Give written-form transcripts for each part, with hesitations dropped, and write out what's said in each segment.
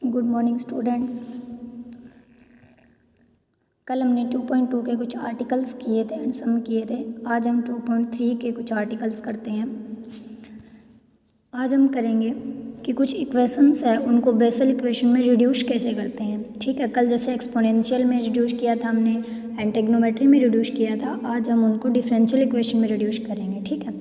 Good morning students. कल हमने 2.2 के कुछ आर्टिकल्स किए थे एंड सम किए थे। आज हम 2.3 के कुछ आर्टिकल्स करते हैं। आज हम करेंगे कि कुछ इक्वेशंस है उनको बेसल इक्वेशन में रिड्यूस कैसे करते हैं। ठीक है, कल जैसे एक्सपोनेंशियल में रिड्यूस किया था हमने एंड ट्रिग्नोमेट्री में रिड्यूस किया था, आज हम उनको डिफरेंशियल इक्वेशन में रिड्यूस करेंगे। ठीक है,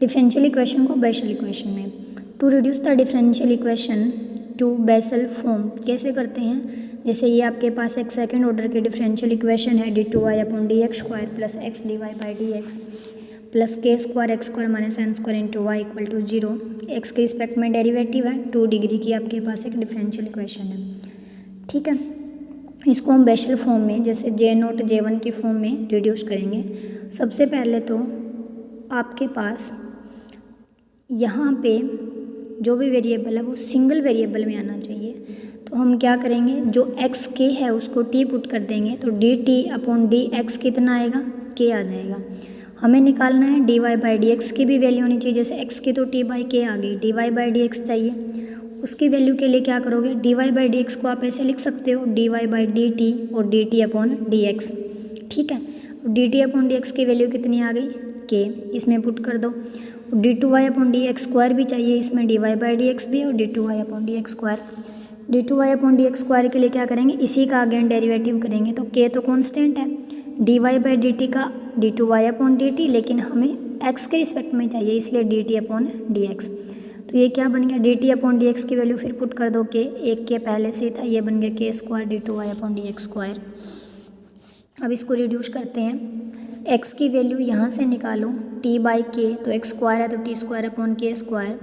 डिफरेंशियल इक्वेशन को बेसल इक्वेशन में। To reduce the differential equation to Bessel form कैसे करते हैं। जैसे ये आपके पास एक सेकंड ऑर्डर की डिफरेंशियल इक्वेशन है d2y/dx² plus x dy/dx plus के square x square minus N square into Y equal to 0। X के रिस्पेक्ट में डेरिवेटिव है, 2 डिग्री की आपके पास एक डिफरेंशियल इक्वेशन है। ठीक है, इसको हम बेसल फॉर्म में जैसे J0 J1 की फॉर्म में रिड्यूस करेंगे। सबसे पहले तो आपके पास यहाँ पे जो भी वेरिएबल है वो सिंगल वेरिएबल में आना चाहिए। तो हम क्या करेंगे, जो एक्स के है उसको टी पुट कर देंगे तो dt/dx कितना आएगा, के आ जाएगा। हमें निकालना है dy/dx की भी वैल्यू होनी चाहिए। जैसे x की तो t/k आ गई, dy/dx चाहिए। उसकी वैल्यू के लिए क्या करोगे, dy/dx को आप ऐसे लिख सकते हो dy/dt और dt/dx। ठीक है, dt/dx की वैल्यू कितनी आ गई, k, इसमें पुट कर दो। d2y/dx² भी चाहिए, इसमें dy/dx भी और d2y/dx²। d2y/dx² के लिए क्या करेंगे, इसी का अगेन डेरिवेटिव करेंगे। तो k तो कांस्टेंट है, dy/dt का d2y/dt, लेकिन हमें x के रिस्पेक्ट में चाहिए इसलिए dt/dx। तो ये क्या बन गया, dt/dx की वैल्यू फिर पुट कर दो k, एक के पहले से था, ये बन गया k² d2y/dx²। अब इसको रिड्यूस करते हैं। x की वैल्यू यहाँ से निकालो t/k, तो x² है तो t²/k²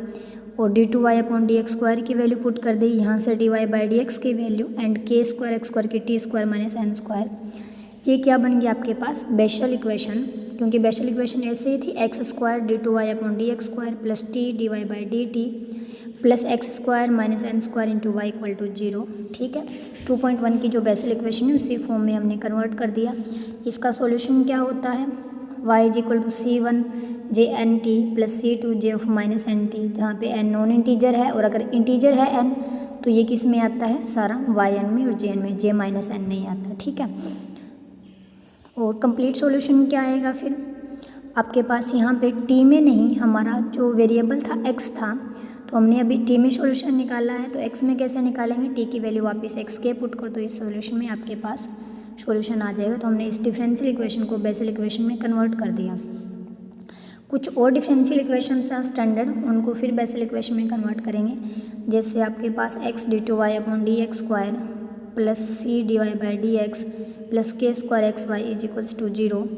और d2y/dx² की वैल्यू पुट कर दी यहाँ से dy/dx की वैल्यू एंड k² x² की t² माइनस n²। ये क्या बन गया आपके पास, बेसल इक्वेशन। क्योंकि बेसल इक्वेशन ऐसे ही थी, x² d2y/dx² plus t dy/dt plus x² minus n² into Y equal to 0। ठीक है, 2.1 की जो बेसल इक्वेशन है उसी फॉर्म में हमने कन्वर्ट कर दिया। इसका सॉल्यूशन क्या होता है, y = c1 jnt plus c2 j of minus nt, जहाँ पे n नॉन इंटीजर है और अगर इंटीजर है n तो ये किस में आता है, सारा yn में और jn में, j माइनस n नहीं आता। ठीक है, और कंप्लीट सॉल्यूशन क्या आएगा फिर आपके पास, यहाँ पे t में नहीं, हमारा जो वेरिएबल था x था, तो हमने अभी t में सॉल्यूशन निकाला है तो x में कैसे निकालेंगे, t की वैल्यू वापस x के पुट कर दो, इस सॉल्यूशन में आपके पास सॉल्यूशन आ जाएगा। तो हमने इस डिफरेंशियल इक्वेशन को बेसल इक्वेशन में कन्वर्ट कर दिया। कुछ और डिफरेंशियल इक्वेशंस हैं स्टैंडर्ड, उनको फिर बेसल इक्वेशन में कन्वर्ट करेंगे। जैसे आपके पास x d2y/dx² plus c dy/dx plus k² xy = 0।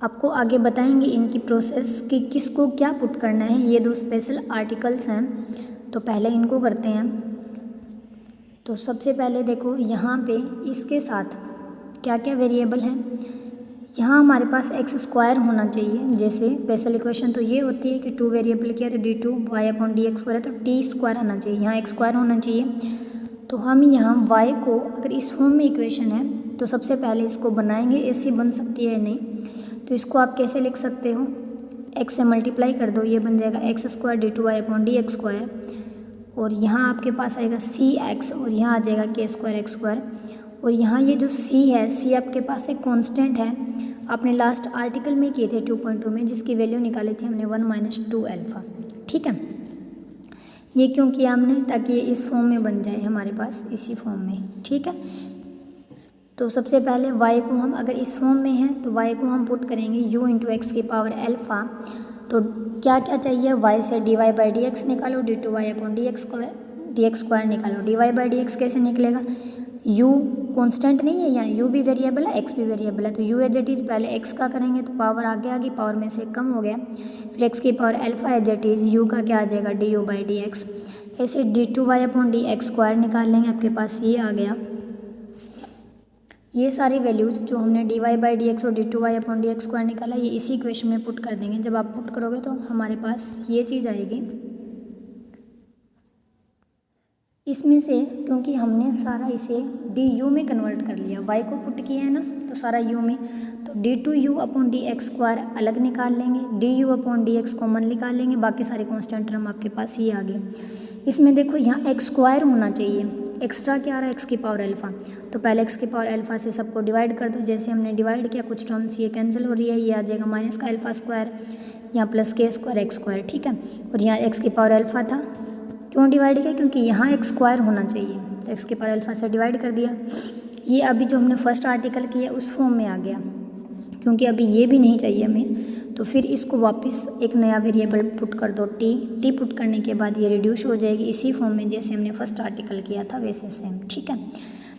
आपको आगे बताएंगे इनकी प्रोसेस कि किसको क्या पुट करना है, ये 2 स्पेशल आर्टिकल्स हैं। तो पहले इनको करते हैं। तो सबसे पहले देखो यहाँ पे इसके साथ क्या क्या वेरिएबल हैं। यहाँ हमारे पास x² होना चाहिए। जैसे बेसल इक्वेशन तो ये होती है कि 2 वेरिएबल किया तो d2y/dx² है तो t² आना चाहिए, यहाँ x² होना चाहिए। तो हम यहाँ y को, अगर इस फॉर्म में इक्वेशन है तो सबसे पहले इसको बनाएंगे, ऐसी बन सकती है नहीं, तो इसको आप कैसे लिख सकते हो, x से मल्टीप्लाई कर दो, ये बन जाएगा x² d2y/dx² और यहाँ आपके पास आएगा cx और यहाँ आ जाएगा k² x²। और यहाँ ये जो c है, c आपके पास एक कांस्टेंट है, आपने लास्ट आर्टिकल में किए थे 2.2 में, जिसकी वैल्यू निकाली थी हमने 1 - 2 अल्फा। ठीक है, ये क्यों किया हमने, ताकि ये इस फॉर्म में बन जाए हमारे पास, इसी फॉर्म में। ठीक है, तो सबसे पहले y को हम, अगर इस फॉर्म में है तो y को हम पुट करेंगे u × x की पावर अल्फ़ा। तो क्या क्या चाहिए, y से dy/dx निकालो, d2y/dx² निकालो। dy/dx कैसे निकलेगा, u कांस्टेंट नहीं है, यहाँ u भी वेरिएबल है x भी वेरिएबल है, तो u एज इट इज़ पहले x का करेंगे तो पावर आगे आ गई, पावर में से कम हो गया, फिर x की power alpha as it is, u का क्या आ जाएगा du/dx। ऐसे d2y/dx² निकाल लेंगे, आपके पास ये आ गया। ये सारी वैल्यूज जो हमने dy/dx और d2y/dx² निकाला, ये इसी इक्वेशन में पुट कर देंगे। जब आप पुट करोगे तो हमारे पास ये चीज़ आएगी। इसमें से क्योंकि हमने सारा इसे du में कन्वर्ट कर लिया, y को पुट किया है ना, तो सारा u में, तो d2u/dx² अलग निकाल लेंगे, du/dx कॉमन निकाल लेंगे, बाकी सारे कांस्टेंट टर्म आपके पास ये आ गए। इसमें देखो यहाँ एक्स स्क्वायर होना चाहिए, एक्स्ट्रा क्या आ रहा है एक्स की पावर अल्फ़ा, तो पहले एक्स की पावर अल्फ़ा से सबको डिवाइड कर दो। जैसे हमने डिवाइड किया कुछ टर्म्स ये कैंसिल हो रही है, ये आ जाएगा माइनस का अल्फ़ा स्क्वायर, यहाँ प्लस के स्क्वायर एक्स स्क्वायर, ठीक है। और यहाँ एक्स की पावर अल्फ़ा था, क्यों डिवाइड किया, क्योंकि यहाँ एक्स स्क्वायर होना चाहिए, तो एक्स की पावर अल्फ़ा से डिवाइड कर दिया। ये अभी जो हमने फर्स्ट आर्टिकल किया उस फॉर्म में आ गया, क्योंकि अभी ये भी नहीं चाहिए हमें, तो फिर इसको वापस एक नया वेरिएबल पुट कर दो टी पुट करने के बाद ये रिड्यूस हो जाएगी इसी फॉर्म में जैसे हमने फर्स्ट आर्टिकल किया था वैसे सेम, ठीक है।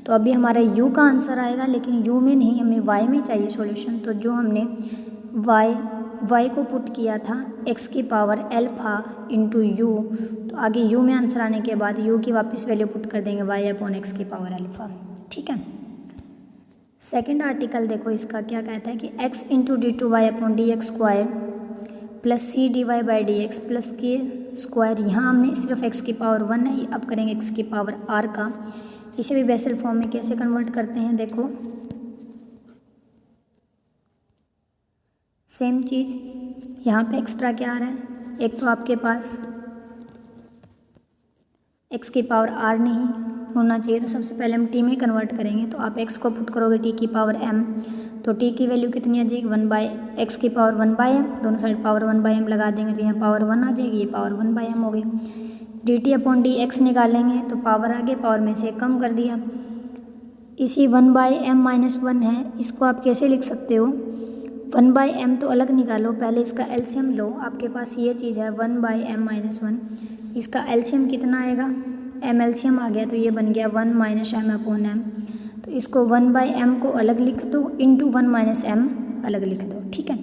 तो अभी हमारा यू का आंसर आएगा, लेकिन यू में नहीं, हमें वाई में चाहिए सॉल्यूशन। तो जो हमने वाई को पुट किया था एक्स की पावर अल्फ़ा इंटू यू, तो आगे यू में आंसर आने के बाद यू की वापस वैल्यू पुट कर देंगे वाई अपॉन एक्स की पावर अल्फ़ा, ठीक है। सेकेंड आर्टिकल देखो इसका क्या कहता है कि x into D two Y upon D X square plus C D Y by D X plus के स्क्वायर, यहाँ हमने सिर्फ x की पावर 1 है, अब करेंगे x की पावर r का। इसे भी बेसल फॉर्म में कैसे कन्वर्ट करते हैं देखो, सेम चीज़ यहाँ पे एक्स्ट्रा क्या आ रहा है, एक तो आपके पास x की पावर r नहीं होना चाहिए, तो सबसे पहले हम t में कन्वर्ट करेंगे। तो आप x को पुट करोगे t की पावर m, तो t की वैल्यू कितनी आ जाएगी 1/x की पावर 1/m, दोनों साइड पावर 1/m लगा देंगे तो यहाँ पावर 1 आ जाएगी, ये पावर 1/m हो गई। dt अपॉन डी एक्स निकालेंगे तो पावर आगे पावर में से कम कर दिया, इसी 1/m माइनस 1 है, इसको आप कैसे लिख सकते हो 1/m तो अलग निकालो, पहले इसका एलसीएम लो, आपके पास ये चीज़ है 1/m माइनस 1, इसका एलसीएम कितना आएगा m एलसीएम आ गया तो ये बन गया 1 माइनस m अपॉन m, तो इसको 1/m को अलग लिख दो इंटू 1 माइनस m अलग लिख दो, ठीक है।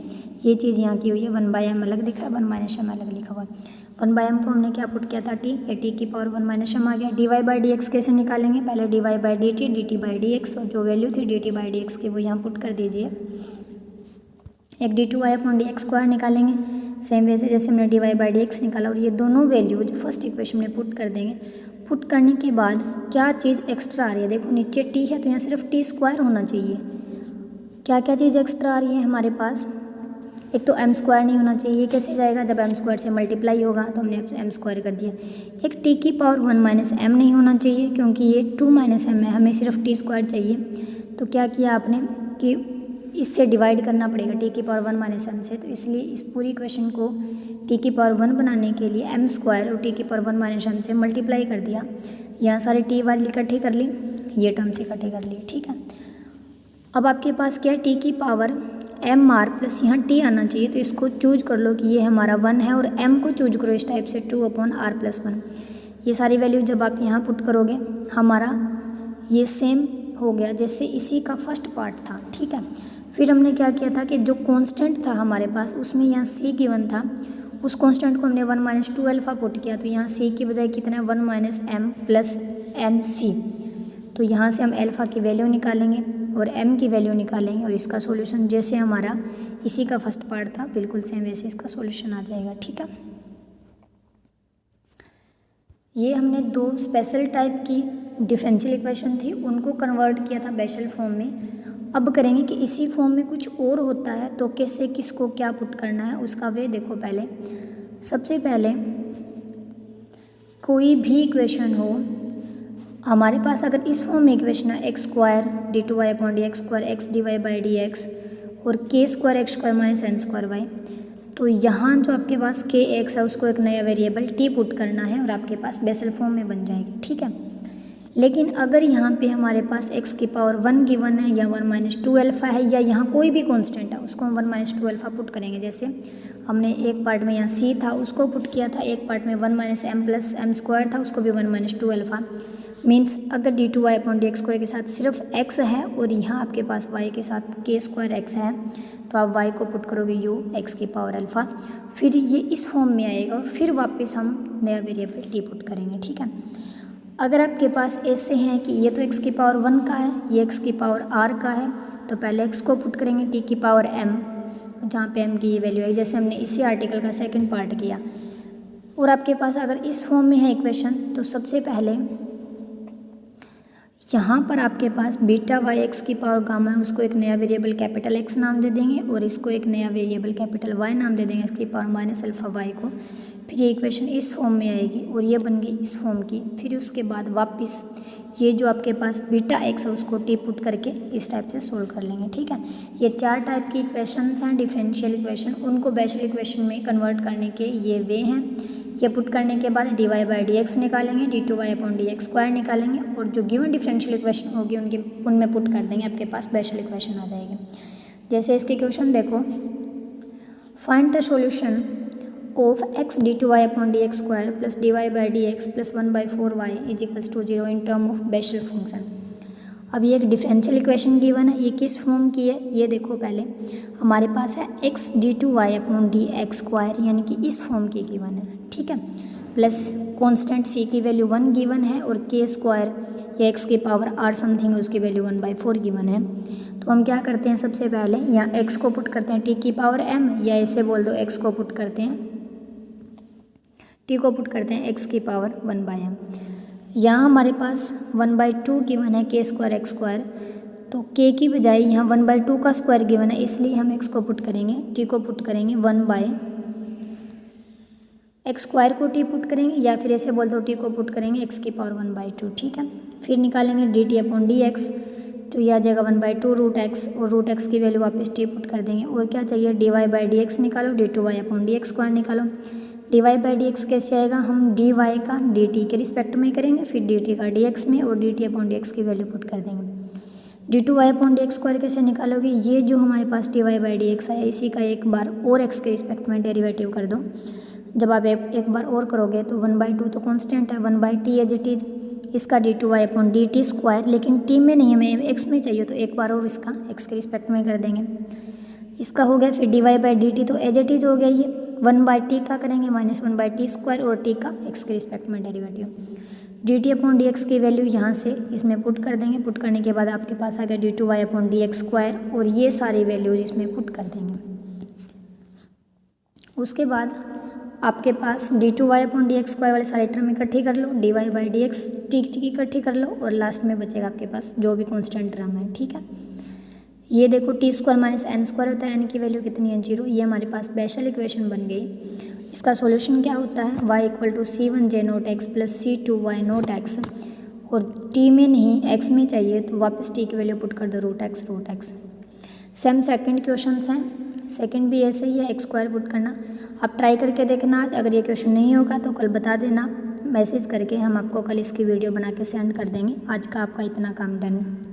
ये चीज़ यहाँ की हुई है 1/m अलग लिखा है 1 माइनस m अलग लिखा हुआ है। 1/m को हमने क्या पुट किया था t, ये t की पावर 1 माइनस m आ गया। dy बाई डी एक्स कैसे निकालेंगे, पहले dy by D T dt by D X, और जो वैल्यू थी dt बाई डी एक्स की वो यहाँ पुट कर दीजिए। एक D two Y upon D X square निकालेंगे, सेम वैसे जैसे हमने D Y by D X निकाला, और ये दोनों वैल्यू जो फर्स्ट इक्वेशन में पुट कर देंगे। पुट करने के बाद क्या चीज़ एक्स्ट्रा आ रही है, देखो नीचे टी है तो यहाँ सिर्फ टी स्क्वायर होना चाहिए। क्या क्या चीज़ एक्स्ट्रा आ रही है हमारे पास, एक तो एम स्क्वायर नहीं होना चाहिए, ये कैसे जाएगा जब एम स्क्वायर से मल्टीप्लाई होगा, तो हमने एम स्क्वायर कर दिया। एक टी की पावर 1 माइनस एम नहीं होना चाहिए, क्योंकि ये 2 माइनस एम है, हमें सिर्फ टी स्क्वायर चाहिए। तो क्या किया आपने कि इससे डिवाइड करना पड़ेगा टी की पावर 1 माइनस एम से, तो इसलिए इस पूरी इक्वेशन को टी की पावर 1 बनाने के लिए एम स्क्वायर और टी की पावर 1 माइनस एम से मल्टीप्लाई कर दिया। यहाँ सारी टी वाली इकट्ठी कर ली, ये टर्म्स इकट्ठी कर ली, ठीक है। अब आपके पास क्या है, टी की पावर एम आर प्लस यहाँ टी आना चाहिए, तो इसको चूज कर लो कि ये हमारा 1 है, और एम को चूज करो इस टाइप से 2 अपॉन आर प्लस 1। ये सारी वैल्यू जब आप यहाँ पुट करोगे हमारा ये सेम हो गया जैसे इसी का फर्स्ट पार्ट था, ठीक है। फिर हमने क्या किया था कि जो कांस्टेंट था हमारे पास उसमें यहाँ c गिवन था, उस कांस्टेंट को हमने 1 माइनस 2 अल्फ़ा पुट किया, तो यहाँ c की बजाय कितना है 1 minus m plus M C. तो यहाँ से हम अल्फ़ा की वैल्यू निकालेंगे और m की वैल्यू निकालेंगे, और इसका सॉल्यूशन जैसे हमारा इसी का फर्स्ट पार्ट था बिल्कुल सेम वैसे इसका सॉल्यूशन आ जाएगा, ठीक है। ये हमने दो स्पेशल टाइप की डिफरेंशियल इक्वेशन थी उनको कन्वर्ट किया था बेसल फॉर्म में। अब करेंगे कि इसी फॉर्म में कुछ और होता है तो कैसे किसको क्या पुट करना है उसका वे देखो। पहले सबसे पहले कोई भी इक्वेशन हो हमारे पास, अगर इस फॉर्म में इक्वेशन है X square D two Y upon D X square X D Y by D X और K square x square minus N square Y, तो यहाँ जो आपके पास के एक्स है उसको एक नया वेरिएबल टी पुट करना है और आपके पास बेसल फॉर्म में बन जाएगी, ठीक है। लेकिन अगर यहाँ पे हमारे पास x की पावर 1 गिवन है या 1 माइनस 2 अल्फ़ा है या यहाँ कोई भी कांस्टेंट है उसको हम 1 माइनस 2 अल्फ़ा पुट करेंगे। जैसे हमने एक पार्ट में यहाँ c था उसको पुट किया था, एक पार्ट में 1 minus m plus M square था उसको भी 1 माइनस 2 अल्फ़ा। मीन्स अगर D two Y upon D X square के साथ सिर्फ x है और यहाँ आपके पास y के साथ के स्क्वायर x है, तो आप y को पुट करोगे u x की पावर अल्फ़ा, फिर ये इस फॉर्म में आएगा और फिर वापस हम नया वेरिएबल टी पुट करेंगे, ठीक है। अगर आपके पास ऐसे हैं कि ये तो x की पावर 1 का है, ये x की पावर r का है, तो पहले x को पुट करेंगे t की पावर m, जहाँ पे m की ये वैल्यू है, जैसे हमने इसी आर्टिकल का सेकंड पार्ट किया। और आपके पास अगर इस फॉर्म में है इक्वेशन, तो सबसे पहले यहाँ पर आपके पास बीटा वाई एक्स की पावर गामा है, उसको एक नया वेरिएबल कैपिटल x नाम दे देंगे और इसको एक नया वेरिएबल कैपिटल y नाम दे देंगे, इसकी पावर माइनस अल्फ़ा y को, फिर ये इक्वेशन इस फॉर्म में आएगी और ये बन गई इस फॉर्म की। फिर उसके बाद वापस ये जो आपके पास बीटा एक्स है उसको टी पुट करके इस टाइप से सोल्व कर लेंगे। ठीक है, ये 4 टाइप की इक्वेशंस हैं डिफरेंशियल इक्वेशन, उनको बेसिक इक्वेशन में कन्वर्ट करने के ये वे हैं। ये पुट करने के बाद dy बाई डी एक्स निकालेंगे, d2y upon D X square निकालेंगे और जो गिवन डिफरेंशियल इक्वेशन होगी उनमें पुट कर देंगे, आपके पास बेसिक इक्वेशन आ जाएगी। जैसे इसके क्वेश्चन देखो, find the solution of x d2y upon D X square plus dy by D X plus 1/4y is equals to 0 in term of Bessel function. अब ये एक डिफरेंशियल इक्वेशन गिवन है, ये किस फॉर्म की है ये देखो। पहले हमारे पास है x d2y upon D X square यानी कि इस फॉर्म की गिवन है। ठीक है, प्लस कांस्टेंट c की वैल्यू 1 गिवन है और k स्क्वायर या x की पावर r समथिंग है उसकी वैल्यू 1/4 गिवन है। तो हम क्या करते हैं, सबसे पहले यहाँ x को पुट करते हैं t की पावर m, या ऐसे बोल दो x को पुट करते हैं t को पुट करते हैं x की पावर 1/m। यहाँ हमारे पास 1/2 गिवन है k स्क्वायर एक्स स्क्वायर, तो k की बजाय यहाँ 1/2 का स्क्वायर गिवन है, इसलिए हम x को पुट करेंगे, t को पुट करेंगे 1/x स्क्वायर को t पुट करेंगे, या फिर ऐसे बोल दो t को पुट करेंगे x की पावर 1/2। ठीक है, फिर निकालेंगे dt अपॉन डी एक्स, तो यह आ जाएगा 1/2 रूट एक्स और रूट एक्स की वैल्यू वापस t पुट कर देंगे। और क्या चाहिए, dy बाई डी एक्स निकालो, d2y upon D X square निकालो। dy बाई डी एक्स कैसे आएगा, हम dy का dt के रिस्पेक्ट में करेंगे, फिर dt का dx में और dt अपॉन dx की वैल्यू पुट कर देंगे। d2y अपॉन dx स्क्वायर कैसे निकालोगे, ये जो हमारे पास dy बाई dx है इसी का एक बार और x के रिस्पेक्ट में डेरिवेटिव कर दो। जब आप एक बार और करोगे तो 1/2 तो कांस्टेंट है, 1/t एज इट इज, इसका d2y अपॉन dt स्क्वायर, लेकिन t में नहीं हमें x में चाहिए तो एक बार और इसका x के रिस्पेक्ट में कर देंगे। इसका हो गया, फिर dy बाई dt तो एज इट इज हो गया, ये 1/t का करेंगे माइनस 1/t स्क्वायर और t का x के रिस्पेक्ट में डेरिवेटिव। dt अपॉन dx की वैल्यू यहाँ से इसमें पुट कर देंगे, पुट करने के बाद आपके पास आ गया d2y अपॉन dx स्क्वायर और ये सारी वैल्यूज इसमें पुट कर देंगे। उसके बाद आपके पास d2y upon D X square वाले सारे टर्म इकट्ठी कर लो, dy by D x T इकट्ठी कर लो और लास्ट में बचेगा आपके पास जो भी कांस्टेंट टर्म है। ठीक है, ये देखो T square minus N square होता है, एन की वैल्यू कितनी है 0। ये हमारे पास बेसिल इक्वेशन बन गई। इसका सॉल्यूशन क्या होता है, y equal to c1j naught X plus c2y naught X, और t में नहीं x में चाहिए तो वापस t की वैल्यू पुट कर दो root X. Same second question हैं, सेकंड भी ऐसे ही है, एक्स स्क्वायर पुट करना। आप ट्राई करके देखना आज, अगर ये क्वेश्चन नहीं होगा तो कल बता देना मैसेज करके, हम आपको कल इसकी वीडियो बना के सेंड कर देंगे। आज का आपका इतना काम डन।